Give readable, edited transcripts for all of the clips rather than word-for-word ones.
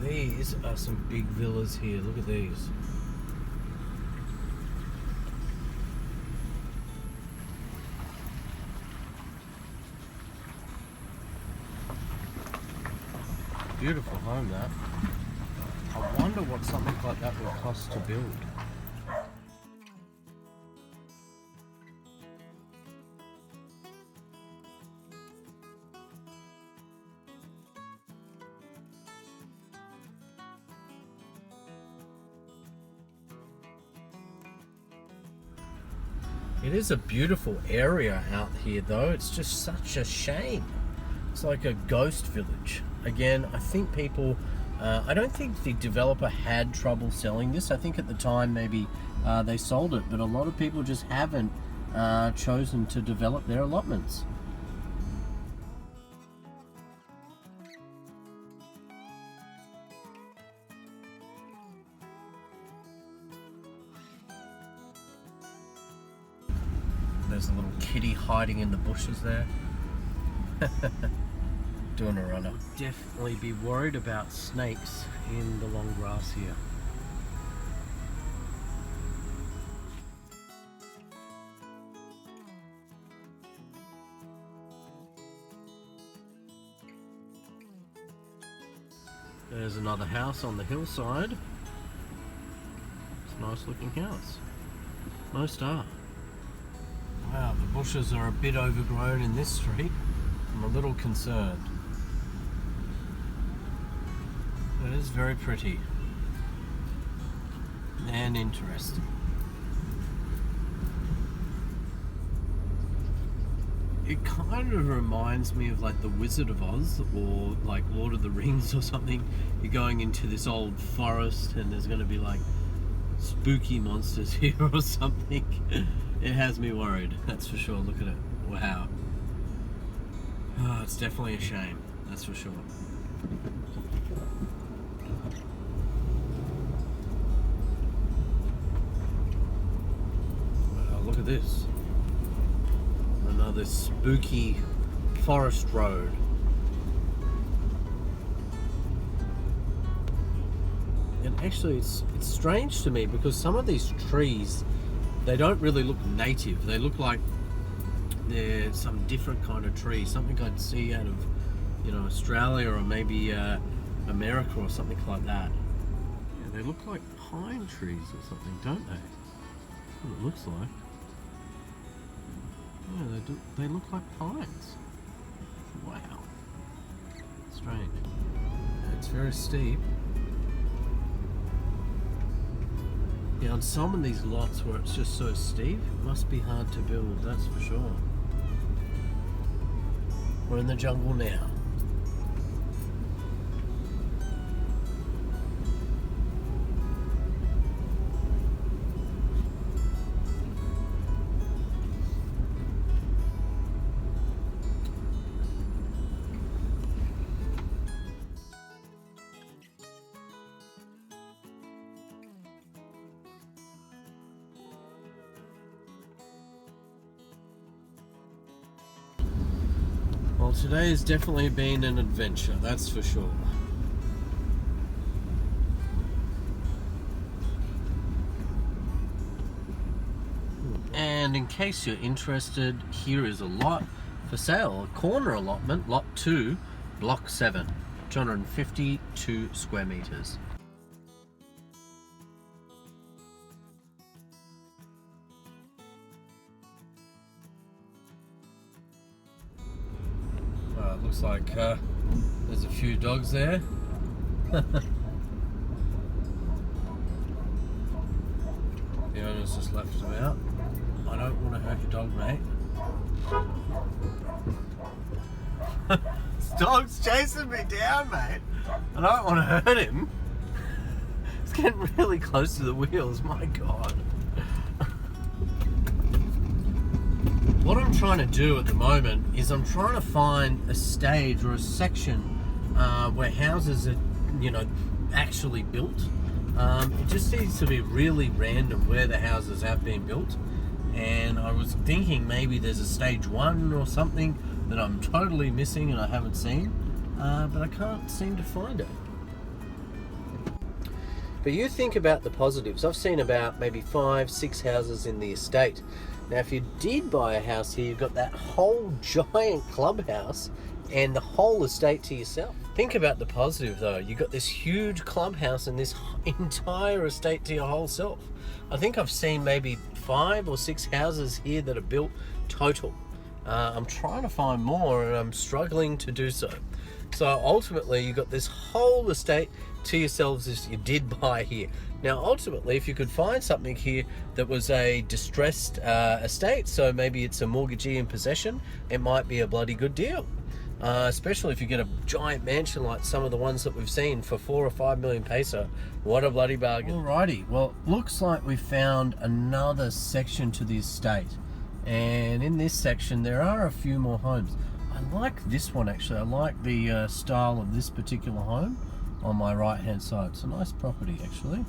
These are some big villas here. Look at these. Beautiful home, that. I wonder what something like that would cost to build. It is a beautiful area out here though. It's just such a shame. It's like a ghost village. Again, I think people, I don't think the developer had trouble selling this. I think at the time maybe they sold it, but a lot of people just haven't chosen to develop their allotments. There's a little kitty hiding in the bushes there. Doing a runner. Definitely be worried about snakes in the long grass here. There's another house on the hillside. It's a nice looking house. Most are. Wow, the bushes are a bit overgrown in this street. I'm a little concerned. It is very pretty and interesting. It kind of reminds me of like the Wizard of Oz or like Lord of the Rings or something. You're going into this old forest and there's going to be like spooky monsters here or something. It has me worried, that's for sure. Look at it. Wow. Oh, it's definitely a shame, that's for sure. Wow, look at this. Another spooky forest road. And actually it's strange to me because some of these trees, they don't really look native. They look like they're some different kind of tree, something I'd see out of, you know, Australia or maybe America or something like that. Yeah, they look like pine trees or something, don't they? That's what it looks like. Yeah, they look like pines. Wow. Strange. It's very steep. Yeah, on some of these lots where it's just so steep, it must be hard to build, that's for sure. We're in the jungle now. Well, today has definitely been an adventure, that's for sure. And in case you're interested, here is a lot for sale, a corner allotment, lot 2, block 7, 252 square meters. Looks like there's a few dogs there. The owner's just left them out. I don't want to hurt your dog, mate. This dog's chasing me down, mate. I don't want to hurt him. It's getting really close to the wheels, my God. What I'm trying to do at the moment is I'm trying to find a stage or a section where houses are, you know, actually built. It just seems to be really random where the houses have been built. And I was thinking maybe there's a stage 1 or something that I'm totally missing and I haven't seen, but I can't seem to find it. But you think about the positives. I've seen about maybe 5-6 houses in the estate. Now, if you did buy a house here, you've got that whole giant clubhouse and the whole estate to yourself. Think about the positive though. You've got this huge clubhouse and this entire estate to your whole self. I think I've seen maybe 5 or 6 houses here that are built total. I'm trying to find more and I'm struggling to do so. So ultimately you got this whole estate to yourselves as you did buy here. Now ultimately, if you could find something here that was a distressed estate, so maybe it's a mortgagee in possession, it might be a bloody good deal. Especially if you get a giant mansion like some of the ones that we've seen for 4 or 5 million peso. What a bloody bargain. Alrighty, well, looks like we found another section to the estate. And in this section, there are a few more homes. I like this one actually. I like the style of this particular home on my right hand side. It's a nice property actually.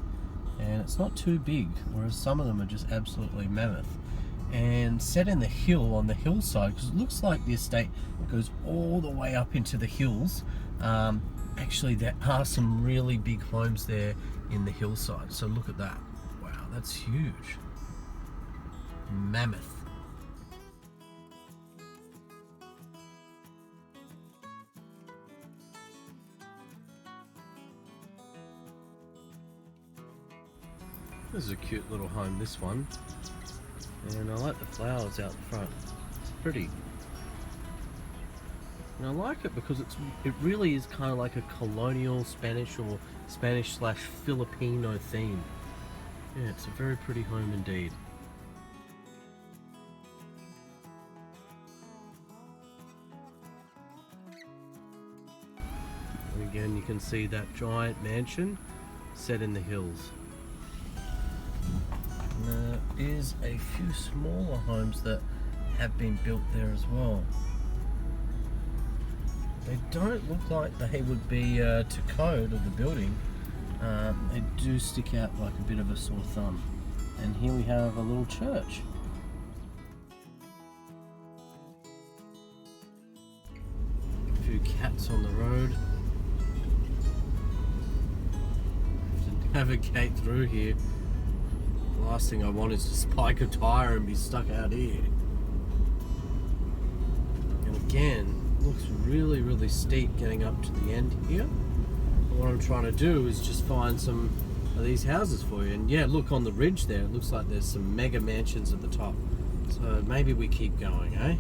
And it's not too big, whereas some of them are just absolutely mammoth. And set in the hill, on the hillside, because it looks like the estate goes all the way up into the hills. Actually, there are some really big homes there in the hillside. So look at that. Wow, that's huge. Mammoth. This is a cute little home, this one. And I like the flowers out the front. It's pretty. And I like it because it really is kind of like a colonial Spanish or Spanish/Filipino theme. Yeah, it's a very pretty home indeed. And again, you can see that giant mansion set in the hills. There is a few smaller homes that have been built there as well. They don't look like they would be to code of the building. They do stick out like a bit of a sore thumb. And here we have a little church. A few cats on the road. Have to navigate through here. The last thing I want is to spike a tire and be stuck out here. And again, looks really, really steep getting up to the end here. But what I'm trying to do is just find some of these houses for you. And yeah, look on the ridge there, it looks like there's some mega mansions at the top. So maybe we keep going, eh?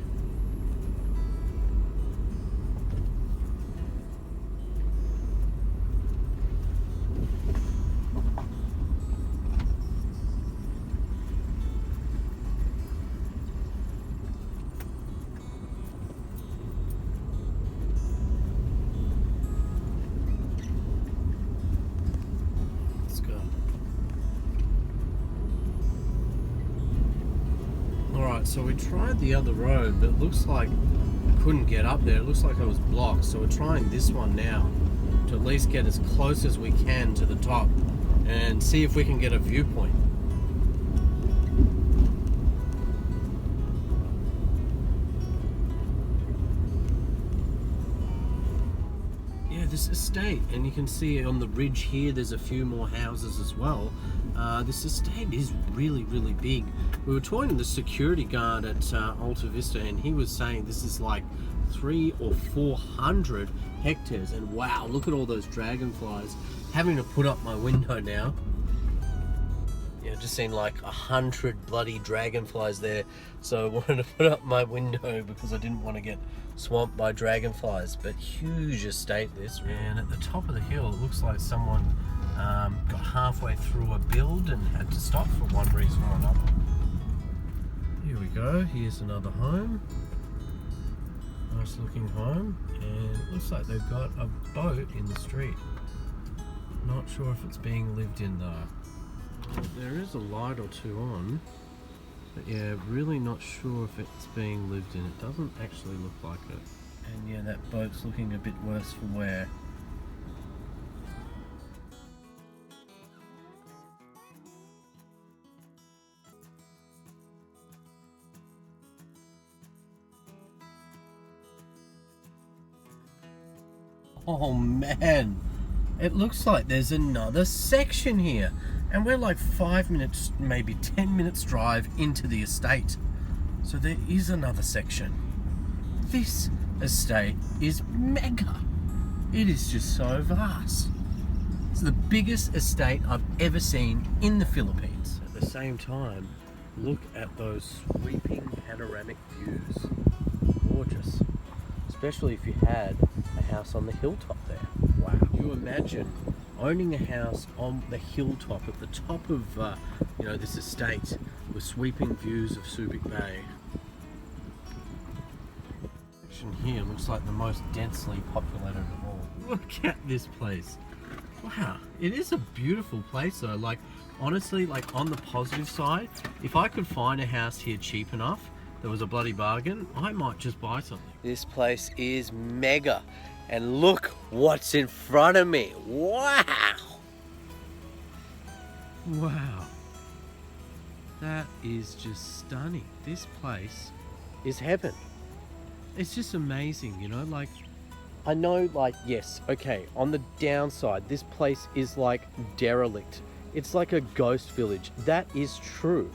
So we tried the other road, but it looks like I couldn't get up there. It looks like I was blocked. So we're trying this one now to at least get as close as we can to the top and see if we can get a viewpoint. Yeah, this estate, and you can see on the ridge here there's a few more houses as well. This estate is really, really big. We were talking to the security guard at Alta Vista, and he was saying this is like 300 or 400 hectares. And wow, look at all those dragonflies. Having to put up my window now. Yeah, just seen like 100 bloody dragonflies there. So I wanted to put up my window because I didn't want to get swamped by dragonflies. But huge estate this. And at the top of the hill, it looks like someone got halfway through a build and had to stop for one reason or another. Here we go, here's another home. Nice looking home, and it looks like they've got a boat in the street. Not sure if it's being lived in though. There is a light or two on, but yeah, really not sure if it's being lived in. It doesn't actually look like it. And yeah, that boat's looking a bit worse for wear. Oh man, It looks like there's another section here. And we're like 5 minutes, maybe 10 minutes drive into the estate. So there is another section. This estate is mega. It is just so vast. It's the biggest estate I've ever seen in the Philippines. At the same time, look at those sweeping panoramic views. Gorgeous. Especially if you had a house on the hilltop there. Wow. You imagine owning a house on the hilltop at the top of this estate with sweeping views of Subic Bay. Section here looks like the most densely populated of all. Look at this place. Wow, it is a beautiful place though. Like, honestly, like on the positive side, if I could find a house here cheap enough that was a bloody bargain, I might just buy something. This place is mega. And look what's in front of me. Wow. Wow. That is just stunning. This place is heaven. It's just amazing, you know, like, I know, like, yes, okay, on the downside, this place is like derelict. It's like a ghost village. That is true.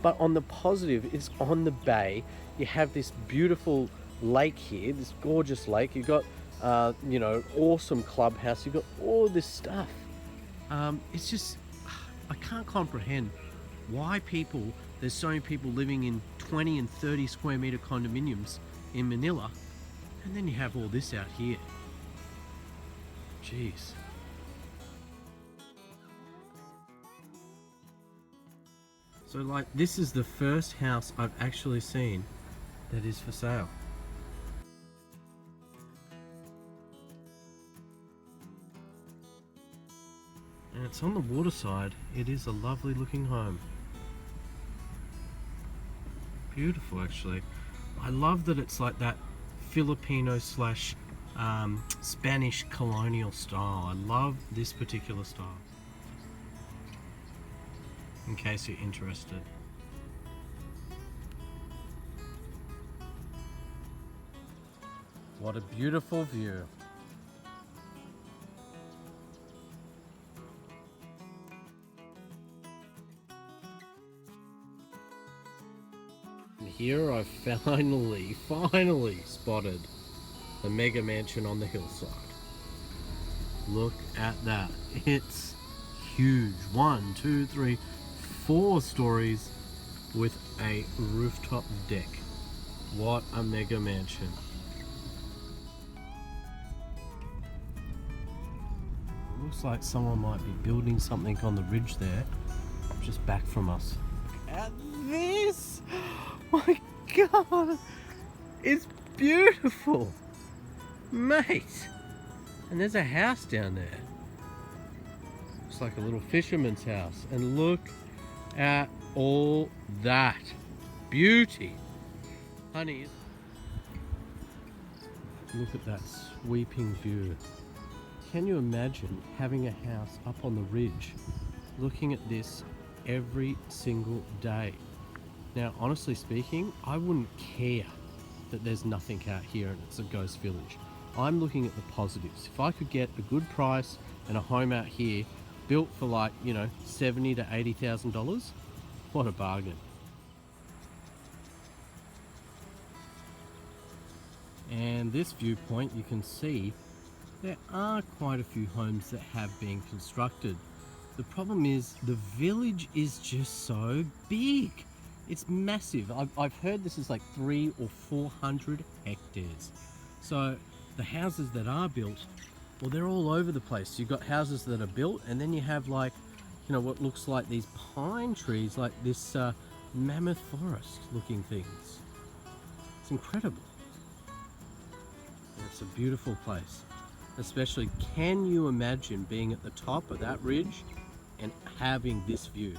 But on the positive, it's on the bay. You have this beautiful lake here, this gorgeous lake. You've got, awesome clubhouse. You've got all this stuff. It's just, I can't comprehend why there's so many people living in 20 and 30 square meter condominiums in Manila. And then you have all this out here. Jeez. So like, this is the first house I've actually seen that is for sale. And it's on the waterside. It is a lovely looking home. Beautiful, actually. I love that it's like that Filipino slash Spanish colonial style. I love this particular style. In case you're interested. What a beautiful view. And here I've finally spotted the mega mansion on the hillside. Look at that. It's huge. 1, 2, 3, 4 stories with a rooftop deck. What a mega mansion. Looks like someone might be building something on the ridge there, just back from us. Look at this! My God! It's beautiful! Mate! And there's a house down there. Looks like a little fisherman's house. And look at all that beauty. Honey, look at that sweeping view. Can you imagine having a house up on the ridge, looking at this every single day? Now, honestly speaking, I wouldn't care that there's nothing out here and it's a ghost village. I'm looking at the positives. If I could get a good price and a home out here built for like, $70,000 to $80,000, what a bargain. And this viewpoint, you can see there are quite a few homes that have been constructed. The problem is the village is just so big. It's massive. I've heard this is like 300 or 400 hectares. So the houses that are built, well, they're all over the place. You've got houses that are built, and then you have like, what looks like these pine trees, like this mammoth forest looking things. It's incredible. It's a beautiful place. Especially, can you imagine being at the top of that ridge and having this view?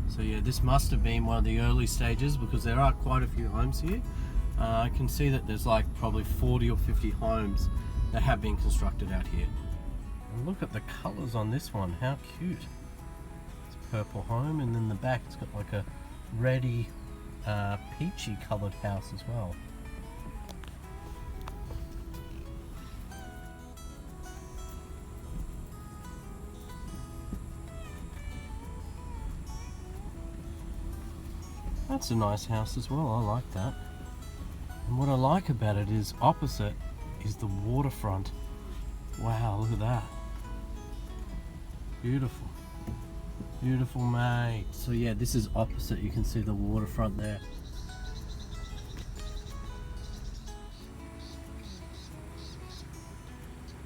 So yeah, this must have been one of the early stages because there are quite a few homes here. I can see that there's like probably 40 or 50 homes that have been constructed out here. And look at the colors on this one, how cute. It's a purple home, and then the back it's got like a reddy, peachy coloured house as well. That's a nice house as well. I like that. And what I like about it is opposite is the waterfront. Wow, look at that. Beautiful. Beautiful, mate. So yeah, this is opposite. You can see the waterfront there.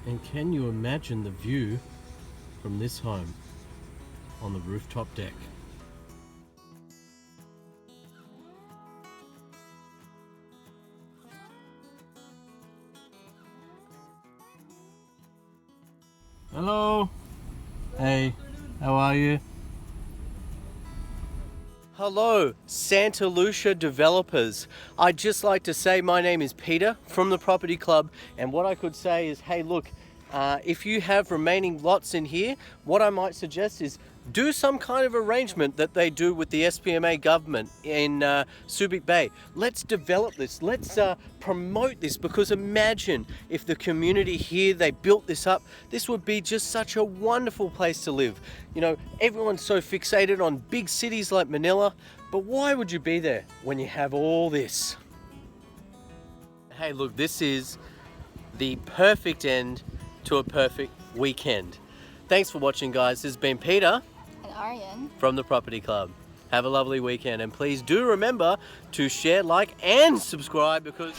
And can you imagine the view from this home on the rooftop deck? Hello. Hey, how are you? Hello, Santa Lucia developers. I'd just like to say my name is Peter from the Property Club, and what I could say is, hey, look, if you have remaining lots in here, what I might suggest is do some kind of arrangement that they do with the SPMA government in Subic Bay. Let's develop this. Let's promote this, because imagine if the community here, they built this up. This would be just such a wonderful place to live. You know, everyone's so fixated on big cities like Manila, but why would you be there when you have all this? Hey, look, this is the perfect end to a perfect weekend. Thanks for watching, guys. This has been Peter and Aryan from the Property Club. Have a lovely weekend, and please do remember to share, like, and subscribe, because